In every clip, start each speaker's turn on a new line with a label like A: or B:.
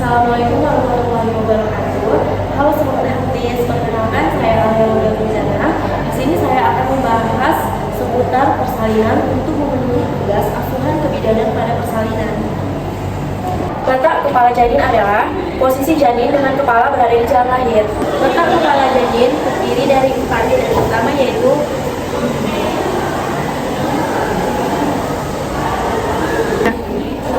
A: Assalamualaikum warahmatullahi wabarakatuh. Halo Sobat Artis, perkenalkan saya Amelia Muzana. Di sini saya akan membahas seputar persalinan untuk memenuhi tugas asuhan kebidanan pada persalinan. Letak kepala janin adalah posisi janin dengan kepala berada di jalan lahir. Letak kepala janin terdiri dari 4 bagian utama, yaitu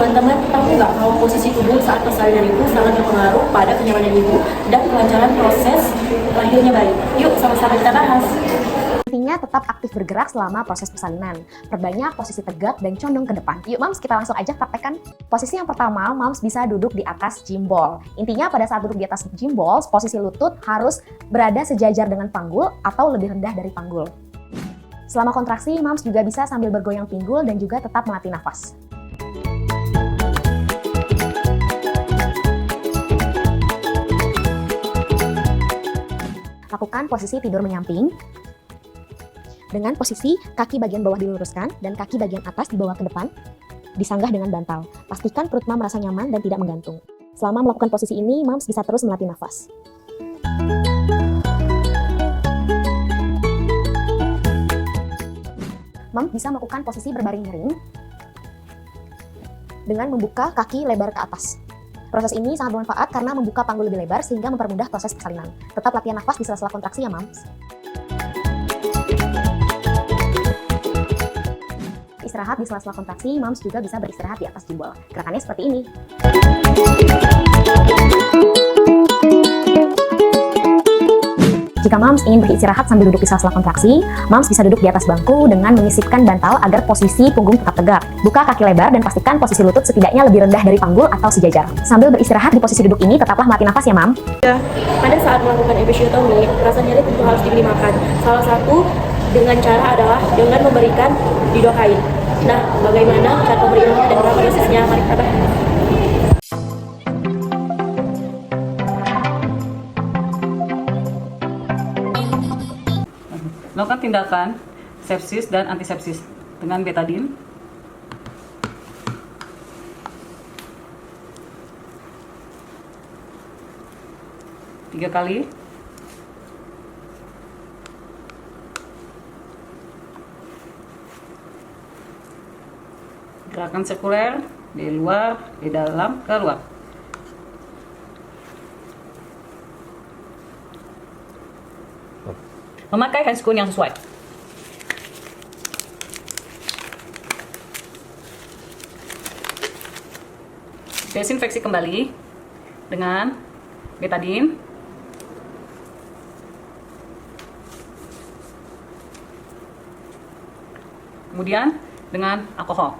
A: teman-teman tahu nggak kalau posisi tubuh saat persalinan itu sangat berpengaruh pada kenyamanan ibu dan kelancaran proses lahirnya bayi. Yuk sama-sama kita bahas.
B: Intinya tetap aktif bergerak selama proses persalinan. Perbanyak posisi tegak dan condong ke depan. Yuk Mams, kita langsung aja praktekkan. Posisi yang pertama, Mams bisa duduk di atas gimbal. Intinya pada saat duduk di atas gimbal, posisi lutut harus berada sejajar dengan panggul atau lebih rendah dari panggul. Selama kontraksi, Mams juga bisa sambil bergoyang pinggul dan juga tetap melatih nafas. Lakukan posisi tidur menyamping dengan posisi kaki bagian bawah diluruskan dan kaki bagian atas dibawa ke depan, disanggah dengan bantal. Pastikan perut Mams merasa nyaman dan tidak menggantung. Selama melakukan posisi ini, Mams bisa terus melatih nafas. Mams bisa melakukan posisi berbaring miring dengan membuka kaki lebar ke atas. Proses ini sangat bermanfaat karena membuka panggul lebih lebar sehingga mempermudah proses persalinan. Tetap latihan nafas di sela-sela kontraksi ya, Mams. Istirahat di sela-sela kontraksi, Mams juga bisa beristirahat di atas gimbal. Gerakannya seperti ini. Jika Mams ingin beristirahat sambil duduk di sela-sela kontraksi, Mams bisa duduk di atas bangku dengan menyisipkan bantal agar posisi punggung tetap tegak. Buka kaki lebar dan pastikan posisi lutut setidaknya lebih rendah dari panggul atau sejajar. Sambil beristirahat di posisi duduk ini, tetaplah melatih nafas ya, Mam.
A: Pada saat melakukan episiotomi, rasa nyeri tentu harus diminimalkan. Salah satu dengan cara adalah dengan memberikan lidokain. Nah, bagaimana cara pemberiannya dan berapa dosisnya? Mari kita bahas.
C: Melakukan tindakan sepsis dan antisepsis dengan betadine, tiga kali, gerakan sirkuler di luar, di dalam, ke luar. Memakai handscoon yang sesuai. Desinfeksi kembali dengan betadine. Kemudian dengan alkohol.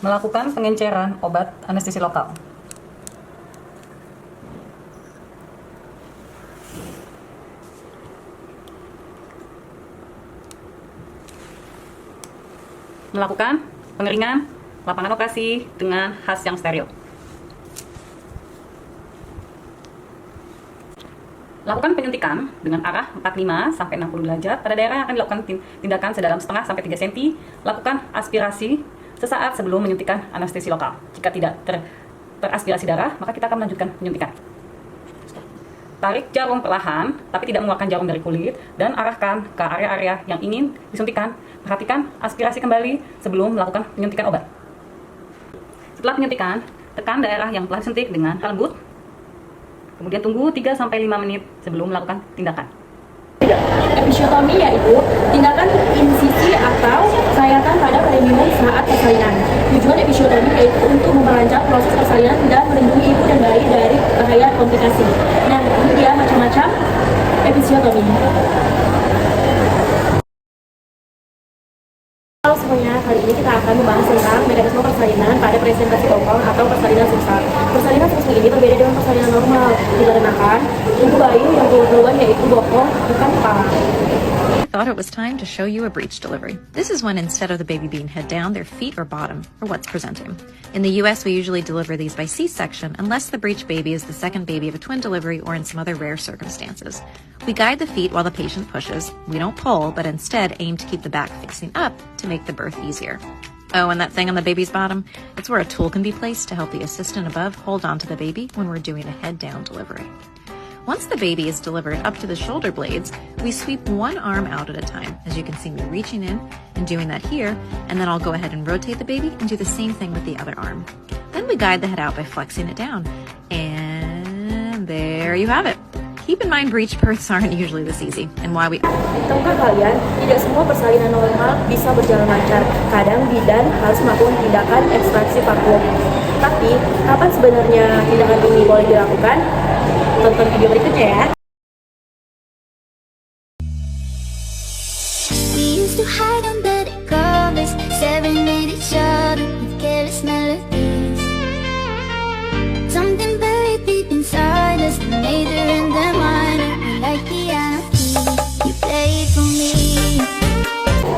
C: Melakukan pengenceran obat anestesi lokal. Melakukan pengeringan lapangan operasi dengan has yang steril. Lakukan penyuntikan dengan arah 45 sampai 60 derajat pada daerah yang akan dilakukan tindakan sedalam setengah sampai 3 cm. Lakukan aspirasi sesaat sebelum menyuntikkan anestesi lokal. Jika tidak teraspirasi darah, maka kita akan melanjutkan penyuntikan. Tarik jarum perlahan, tapi tidak mengeluarkan jarum dari kulit, dan arahkan ke area-area yang ingin disuntikan. Perhatikan aspirasi kembali sebelum melakukan penyuntikan obat. Setelah penyuntikan, tekan daerah yang telah disuntik dengan lembut. Kemudian tunggu 3-5 menit sebelum melakukan tindakan.
A: Episiotomi yaitu tindakan insisi atau sayatan pada perineum saat persalinan. Tujuan episiotomi yaitu untuk memperlancar proses persalinan dan melindungi ibu dan bayi dari bahaya komplikasi. Nah, ini dia macam-macam episiotomi. Halo semuanya, kali ini kita akan membahas tentang mekanisme persalinan pada presentasi bokong atau persalinan susah. Persalinan susah ini berbeda dengan persalinan normal, dikarenakan tubuh bayi yang keluar duluan yaitu bokong, bukan kepala.
D: I thought it was time to show you a breech delivery. This is when instead of the baby being head down, their feet or bottom are what's presenting. In the US, we usually deliver these by C-section unless the breech baby is the second baby of a twin delivery or in some other rare circumstances. We guide the feet while the patient pushes. We don't pull, but instead aim to keep the back facing up to make the birth easier. Oh, and that thing on the baby's bottom, it's where a tool can be placed to help the assistant above hold on to the baby when we're doing a head-down delivery. Once the baby is delivered up to the shoulder blades, we sweep one arm out at a time. As you can see me reaching in and doing that here, and then I'll go ahead and rotate the baby and do the same thing with the other arm. Then we guide the head out by flexing it down. And there you have it. Keep in mind breech births aren't usually this easy, and why we...
A: Tahukah kalian, tidak semua persalinan normal bisa berjalan lancar. Kadang bidan harus melakukan tindakan ekstraksi vakuum. Tapi, kapan sebenarnya tindakan ini boleh dilakukan? Tonton video berikutnya ya.
E: We used to hide under the covers, serenade each other with careless melodies. Something buried deep inside us, the major and the minor, like the anarchy. You played for me.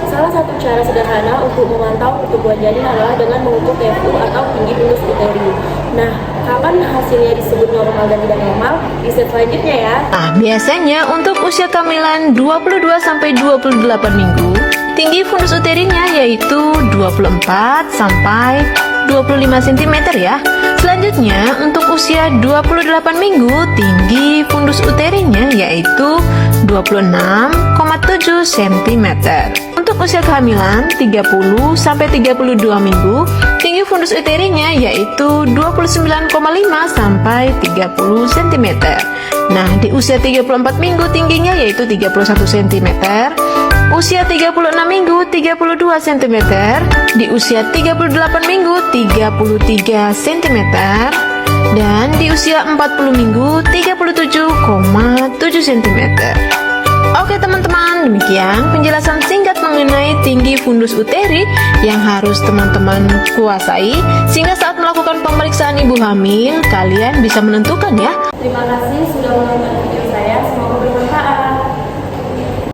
A: Salah satu cara sederhana untuk memantau pertumbuhan janin adalah dengan mengukur TFU atau tinggi fundus uteri. Nah, kapan hasilnya disebut normal dan tidak normal? Di slide selanjutnya ya.
F: Nah, biasanya untuk usia kehamilan 22-28 minggu, tinggi fundus uterinya yaitu 24 sampai 25 cm ya. Selanjutnya, untuk usia 28 minggu, tinggi fundus uterinya yaitu 26,7 cm. Untuk usia kehamilan 30 sampai 32 minggu, tinggi fundus uterinya yaitu 29,5 sampai 30 cm. Nah, di usia 34 minggu tingginya yaitu 31 cm. Usia 36 minggu 32 cm, di usia 38 minggu 33 cm, dan di usia 40 minggu 37,7 cm. Oke teman-teman, demikian penjelasan singkat mengenai tinggi fundus uteri yang harus teman-teman kuasai, sehingga saat melakukan pemeriksaan ibu hamil, kalian bisa menentukan ya.
A: Terima kasih sudah menonton video saya.